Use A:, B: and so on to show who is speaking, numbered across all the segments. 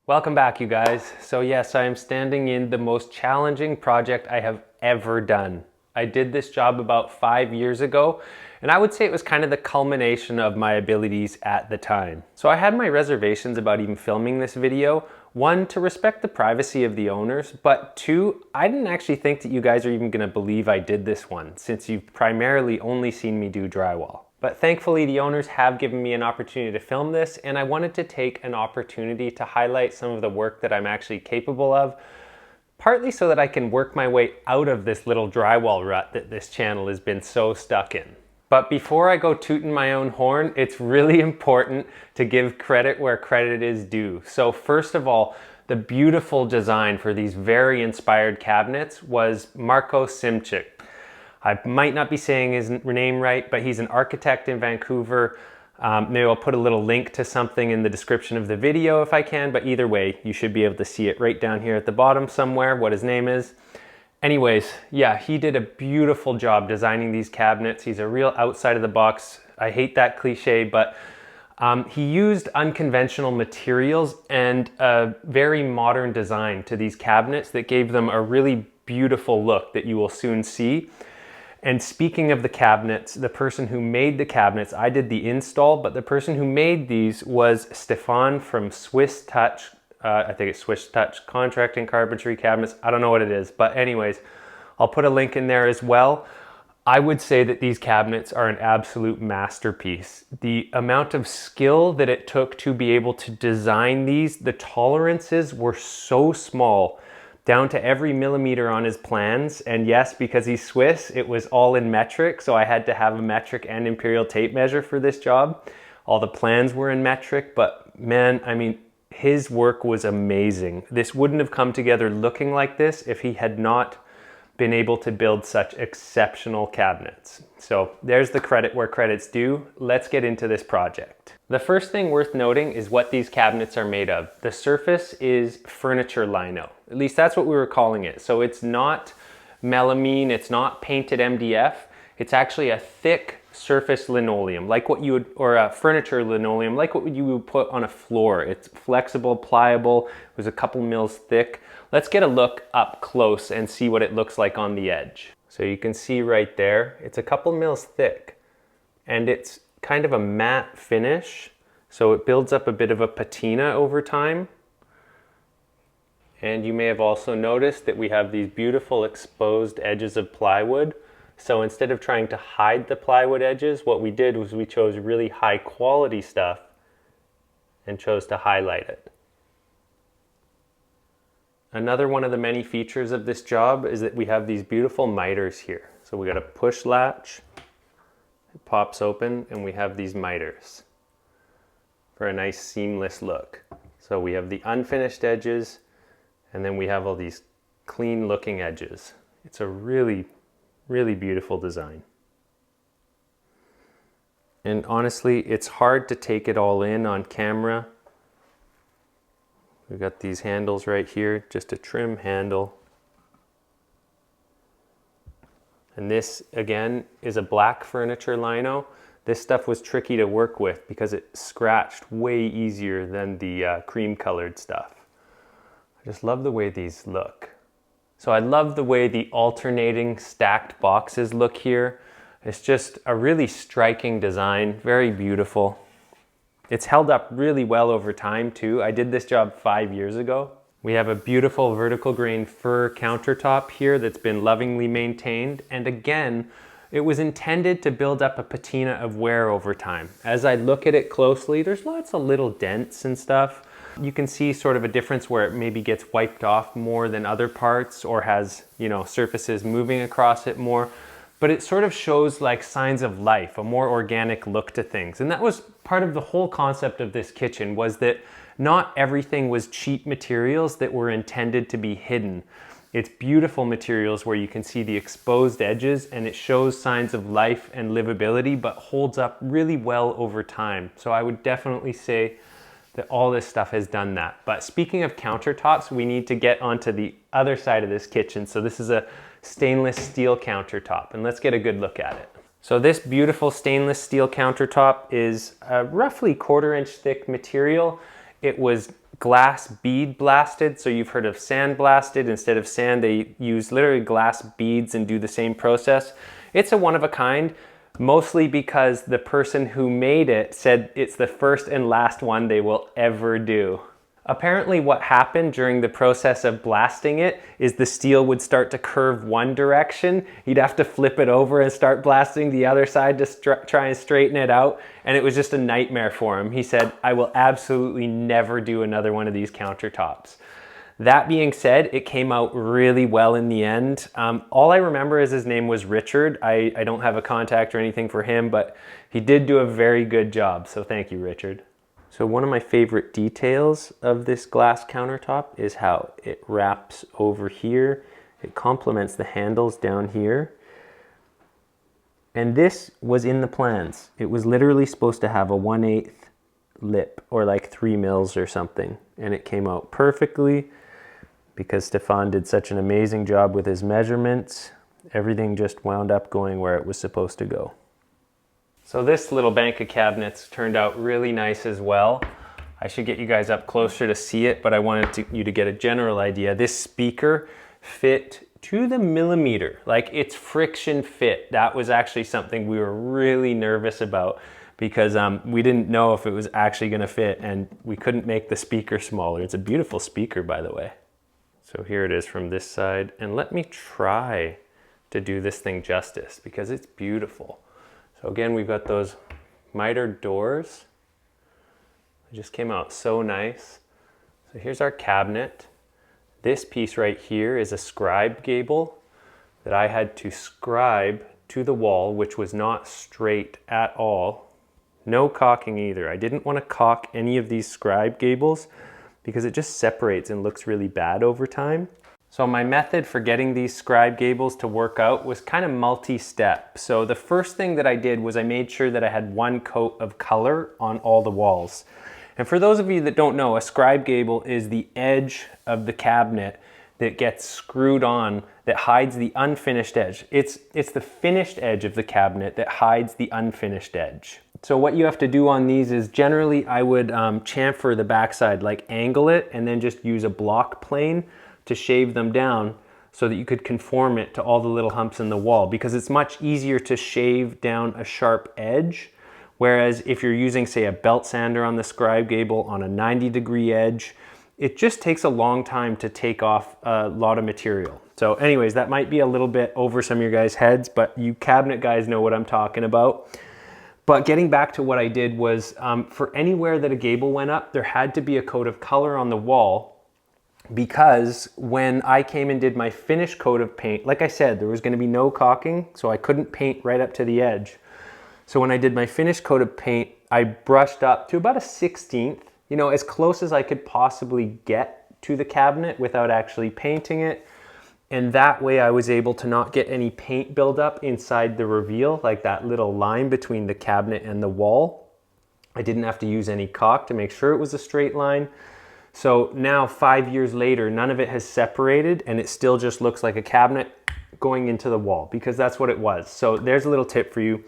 A: Welcome back, you guys. So yes, I am standing in the most challenging project I have ever done. I did this job about 5 years ago, and I would say it was kind of the culmination of my abilities at the time. So I had my reservations about even filming this video. One, to respect the privacy of the owners, but two, I didn't actually think that you guys are even gonna believe I did this one, since you've primarily only seen me do drywall. But thankfully, the owners have given me an opportunity to film this, and I wanted to take an opportunity to highlight some of the work that I'm actually capable of, partly so that I can work my way out of this little drywall rut that this channel has been so stuck in. But before I go tooting my own horn, it's really important to give credit where credit is due. So first of all, the beautiful design for these very inspired cabinets was Marko. I might not be saying his name right, but he's an architect in Vancouver. Maybe I'll put a little link to something in the description of the video if I can, but either way, you should be able to see it right down here at the bottom somewhere, what his name is. Anyways, yeah, he did a beautiful job designing these cabinets. He's a real outside of the box. I hate that cliche, but he used unconventional materials and a very modern design to these cabinets that gave them a really beautiful look that you will soon see. And speaking of the cabinets, the person who made the cabinets, I did the install, but the person who made these was Stefan from Swiss Touch. I think it's Swiss Touch Contracting Carpentry Cabinets. I don't know what it is, but anyways, I'll put a link in there as well. I would say that these cabinets are an absolute masterpiece. The amount of skill that it took to be able to design these, the tolerances were so small, down to every millimeter on his plans. And yes, because he's Swiss, it was all in metric. So I had to have a metric and imperial tape measure for this job. All the plans were in metric, but man, I mean, his work was amazing. This wouldn't have come together looking like this if he had not been able to build such exceptional cabinets. So there's the credit where credit's due. Let's get into this project. The first thing worth noting is what these cabinets are made of. The surface is furniture lino. At least that's what we were calling it. So it's not melamine, it's not painted MDF. It's actually a thick surface linoleum, like what you would, or a furniture linoleum, like what you would put on a floor. It's flexible, pliable, it was a couple mils thick. Let's get a look up close and see what it looks like on the edge. So you can see right there, it's a couple mils thick, and it's kind of a matte finish. So it builds up a bit of a patina over time. And you may have also noticed that we have these beautiful exposed edges of plywood. So instead of trying to hide the plywood edges, what we did was we chose really high quality stuff and chose to highlight it. Another one of the many features of this job is that we have these beautiful miters here. So we got a push latch, it pops open, and we have these miters for a nice seamless look. So we have the unfinished edges, and then we have all these clean looking edges. It's a really beautiful design. And honestly, it's hard to take it all in on camera. We've got these handles right here, just a trim handle. And this, again, is a black furniture lino. This stuff was tricky to work with because it scratched way easier than the cream colored stuff. I just love the way these look. So I love the way the alternating stacked boxes look here. It's just a really striking design, very beautiful. It's held up really well over time too. I did this job 5 years ago. We have a beautiful vertical grain fir countertop here that's been lovingly maintained. And again, it was intended to build up a patina of wear over time. As I look at it closely, there's lots of little dents and stuff. You can see sort of a difference where it maybe gets wiped off more than other parts or has, you know, surfaces moving across it more. But it sort of shows like signs of life, a more organic look to things. And that was part of the whole concept of this kitchen, was that not everything was cheap materials that were intended to be hidden. It's beautiful materials where you can see the exposed edges and it shows signs of life and livability, but holds up really well over time. So I would definitely say that all this stuff has done that. But speaking of countertops, we need to get onto the other side of this kitchen. So this is a stainless steel countertop, and let's get a good look at it. So this beautiful stainless steel countertop is a roughly 1/4 inch thick material. It was glass bead blasted. So you've heard of sand blasted. Instead of sand, they use literally glass beads and do the same process. It's a one of a kind, mostly because the person who made it said it's the first and last one they will ever do. Apparently what happened during the process of blasting it is the steel would start to curve one direction. He'd have to flip it over and start blasting the other side to try and straighten it out. And it was just a nightmare for him. He said, I will absolutely never do another one of these countertops. That being said, it came out really well in the end. All I remember is his name was Richard. I don't have a contact or anything for him, but he did do a very good job. So thank you, Richard. So one of my favorite details of this glass countertop is how it wraps over here. It complements the handles down here. And this was in the plans. It was literally supposed to have a 1/8 lip or like 3 mils or something. And it came out perfectly because Stefan did such an amazing job with his measurements. Everything just wound up going where it was supposed to go. So this little bank of cabinets turned out really nice as well. I should get you guys up closer to see it, but I wanted you to get a general idea. This speaker fit to the millimeter, like it's friction fit. That was actually something we were really nervous about because we didn't know if it was actually gonna fit and we couldn't make the speaker smaller. It's a beautiful speaker, by the way. So here it is from this side, and let me try to do this thing justice because it's beautiful. So again, we've got those mitered doors. It just came out so nice. So here's our cabinet. This piece right here is a scribe gable that I had to scribe to the wall, which was not straight at all. No caulking either. I didn't want to caulk any of these scribe gables because it just separates and looks really bad over time. So my method for getting these scribe gables to work out was kind of multi-step. So the first thing that I did was I made sure that I had one coat of color on all the walls. And for those of you that don't know, a scribe gable is the edge of the cabinet that gets screwed on that hides the unfinished edge. It's the finished edge of the cabinet that hides the unfinished edge. So what you have to do on these is generally I would chamfer the backside, like angle it and then just use a block plane to shave them down so that you could conform it to all the little humps in the wall, because it's much easier to shave down a sharp edge. Whereas if you're using, say, a belt sander on the scribe gable on a 90-degree edge, it just takes a long time to take off a lot of material. So anyways, that might be a little bit over some of your guys' heads, but you cabinet guys know what I'm talking about. But getting back to what I did was, for anywhere that a gable went up, there had to be a coat of color on the wall, because when I came and did my finish coat of paint, like I said, there was going to be no caulking, so I couldn't paint right up to the edge. So when I did my finish coat of paint, I brushed up to about a 1/16, you know, as close as I could possibly get to the cabinet without actually painting it. And that way I was able to not get any paint buildup inside the reveal, like that little line between the cabinet and the wall. I didn't have to use any caulk to make sure it was a straight line. So now 5 years later, none of it has separated and it still just looks like a cabinet going into the wall, because that's what it was. So there's a little tip for you.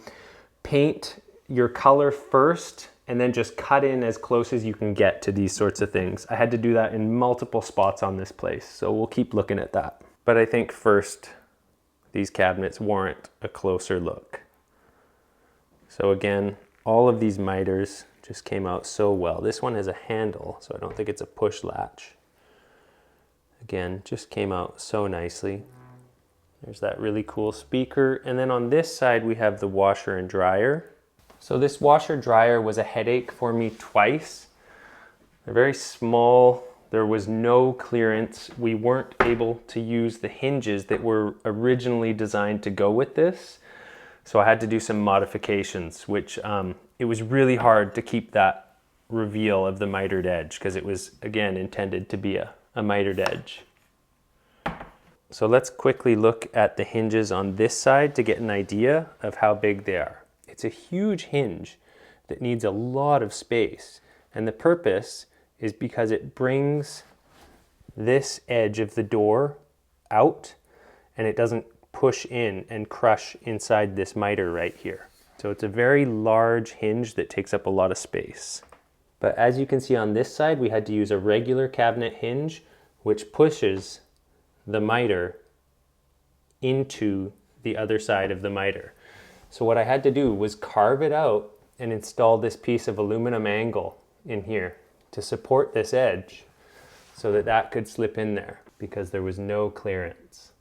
A: Paint your color first and then just cut in as close as you can get to these sorts of things. I had to do that in multiple spots on this place, so we'll keep looking at that. But I think first, these cabinets warrant a closer look. So again, all of these miters just came out so well. This one has a handle, so I don't think it's a push latch. Again, just came out so nicely. There's that really cool speaker. And then on this side, we have the washer and dryer. So this washer dryer was a headache for me twice. They're very small. There was no clearance. We weren't able to use the hinges that were originally designed to go with this. So I had to do some modifications, which it was really hard to keep that reveal of the mitered edge because it was, again, intended to be a mitered edge. So let's quickly look at the hinges on this side to get an idea of how big they are. It's a huge hinge that needs a lot of space. And the purpose is because it brings this edge of the door out and it doesn't push in and crush inside this miter right here. So it's a very large hinge that takes up a lot of space. But as you can see on this side, we had to use a regular cabinet hinge, which pushes the miter into the other side of the miter. So what I had to do was carve it out and install this piece of aluminum angle in here to support this edge so that that could slip in there because there was no clearance.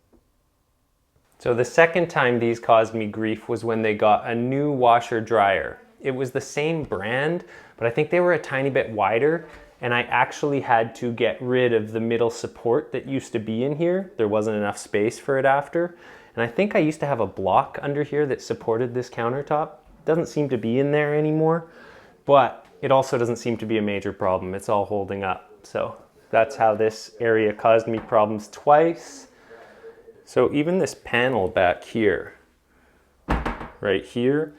A: So the second time these caused me grief was when they got a new washer dryer. It was the same brand, but I think they were a tiny bit wider, and I actually had to get rid of the middle support that used to be in here. There wasn't enough space for it after. And I think I used to have a block under here that supported this countertop. It doesn't seem to be in there anymore, but it also doesn't seem to be a major problem. It's all holding up. So that's how this area caused me problems twice. So even this panel back here, right here,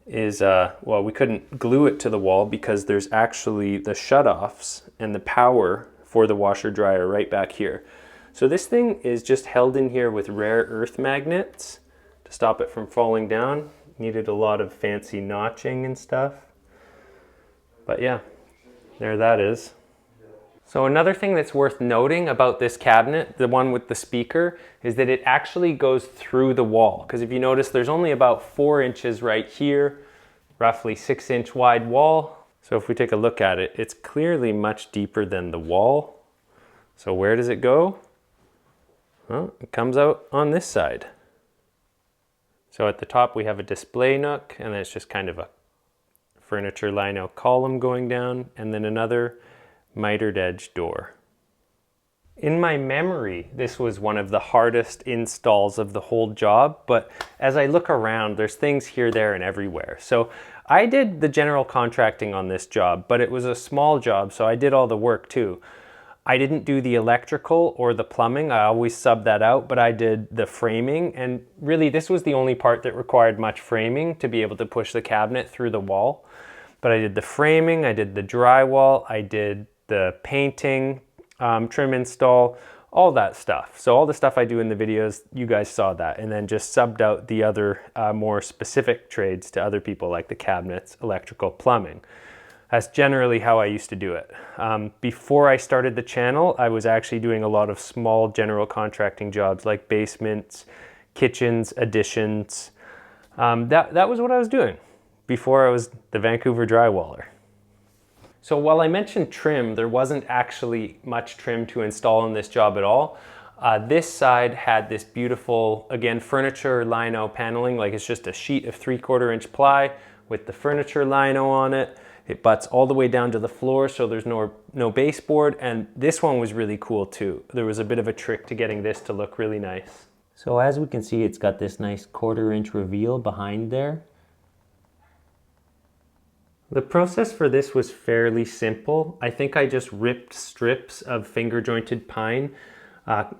A: is, well, we couldn't glue it to the wall because there's actually the shutoffs and the power for the washer dryer right back here. So this thing is just held in here with rare earth magnets to stop it from falling down. Needed a lot of fancy notching and stuff. But yeah, there that is. So another thing that's worth noting about this cabinet, the one with the speaker, is that it actually goes through the wall. Because if you notice, there's only about 4 inches right here, roughly 6-inch wide wall. So if we take a look at it, it's clearly much deeper than the wall. So where does it go? Well, it comes out on this side. So at the top we have a display nook, and then it's just kind of a furniture lino column going down, and then another mitered edge door. In my memory, this was one of the hardest installs of the whole job, but as I look around, there's things here, there, and everywhere. So I did the general contracting on this job, but it was a small job, so I did all the work too. I didn't do the electrical or the plumbing. I always sub that out, but I did the framing, and really this was the only part that required much framing to be able to push the cabinet through the wall. But I did the framing, I did the drywall, I did the painting, trim install, all that stuff. So all the stuff I do in the videos, you guys saw that, and then just subbed out the other more specific trades to other people, like the cabinets, electrical, plumbing. That's generally how I used to do it. Before I started the channel, I was actually doing a lot of small general contracting jobs like basements, kitchens, additions. That was what I was doing before I was the Vancouver drywaller. So while I mentioned trim, there wasn't actually much trim to install on this job at all. This side had this beautiful, again, furniture lino paneling, like it's just a sheet of 3/4 inch ply with the furniture lino on it. It butts all the way down to the floor, so there's no baseboard, and this one was really cool too. There was a bit of a trick to getting this to look really nice. So as we can see, it's got this nice 1/4 inch reveal behind there. The process for this was fairly simple. I think I just ripped strips of finger jointed pine,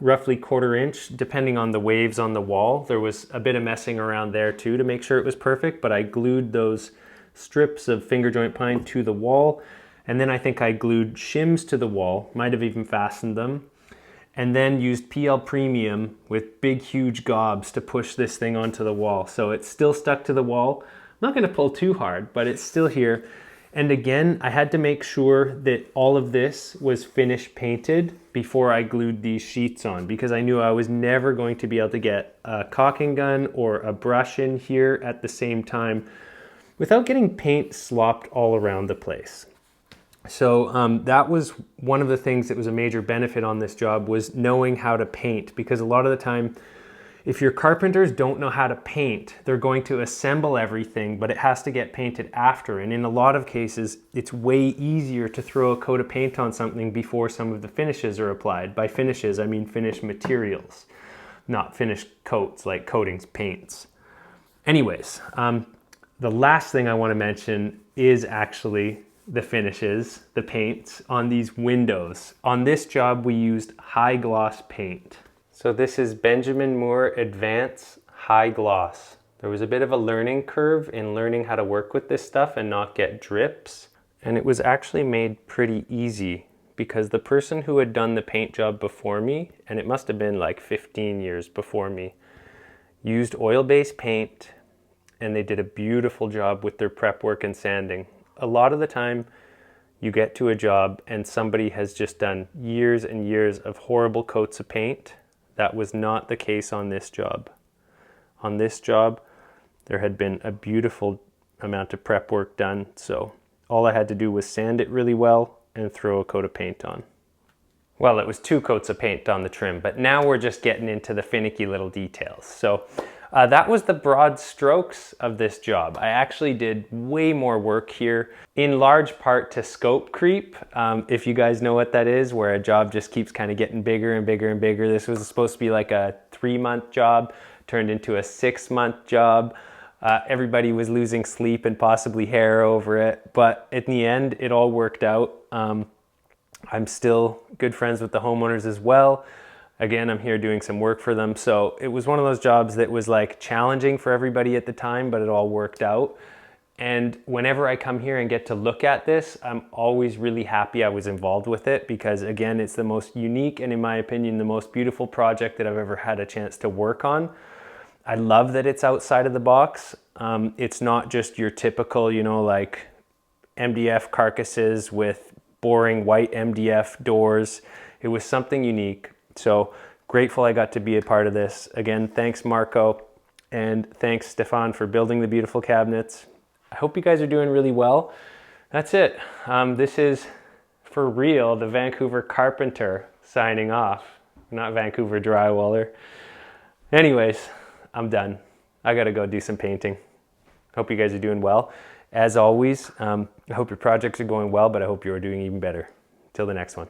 A: roughly 1/4 inch, depending on the waves on the wall. There was a bit of messing around there too to make sure it was perfect, but I glued those strips of finger joint pine to the wall, and then I think I glued shims to the wall, might have even fastened them, and then used PL Premium with big huge gobs to push this thing onto the wall. So it's still stuck to the wall. I'm not going to pull too hard, but it's still here. And again, I had to make sure that all of this was finish painted before I glued these sheets on, because I knew I was never going to be able to get a caulking gun or a brush in here at the same time without getting paint slopped all around the place. So that was one of the things that was a major benefit on this job, was knowing how to paint, because a lot of the time, if your carpenters don't know how to paint, they're going to assemble everything, but it has to get painted after. And in a lot of cases, it's way easier to throw a coat of paint on something before some of the finishes are applied. By finishes, I mean finished materials, not finished coats like coatings, paints. Anyways, the last thing I want to mention is actually the finishes, the paints on these windows. On this job, we used high gloss paint. So this is Benjamin Moore Advanced High Gloss. There was a bit of a learning curve in learning how to work with this stuff and not get drips. And it was actually made pretty easy because the person who had done the paint job before me, and it must have been like 15 years before me, used oil-based paint, and they did a beautiful job with their prep work and sanding. A lot of the time, you get to a job and somebody has just done years and years of horrible coats of paint. That was not the case on this job. On this job, there had been a beautiful amount of prep work done, so all I had to do was sand it really well and throw a coat of paint on. Well, it was 2 coats of paint on the trim, but now we're just getting into the finicky little details. So that was the broad strokes of this job. I actually did way more work here, in large part to scope creep. If you guys know what that is, where a job just keeps kind of getting bigger and bigger and bigger. This was supposed to be like a 3-month job, turned into a 6-month job. Everybody was losing sleep and possibly hair over it, but in the end, it all worked out. I'm still good friends with the homeowners as well. Again, I'm here doing some work for them. So it was one of those jobs that was like challenging for everybody at the time, but it all worked out. And whenever I come here and get to look at this, I'm always really happy I was involved with it, because again, it's the most unique and, in my opinion, the most beautiful project that I've ever had a chance to work on. I love that it's outside of the box. It's not just your typical, you know, like MDF carcasses with boring white MDF doors. It was something unique. So grateful I got to be a part of this. Again, thanks Marko, and thanks Stefan for building the beautiful cabinets. I hope you guys are doing really well. That's it. This is, for real, the Vancouver Carpenter signing off, not Vancouver Drywaller. Anyways, I'm done. I gotta go do some painting. Hope you guys are doing well. As always, I hope your projects are going well, but I hope you're doing even better. Till the next one.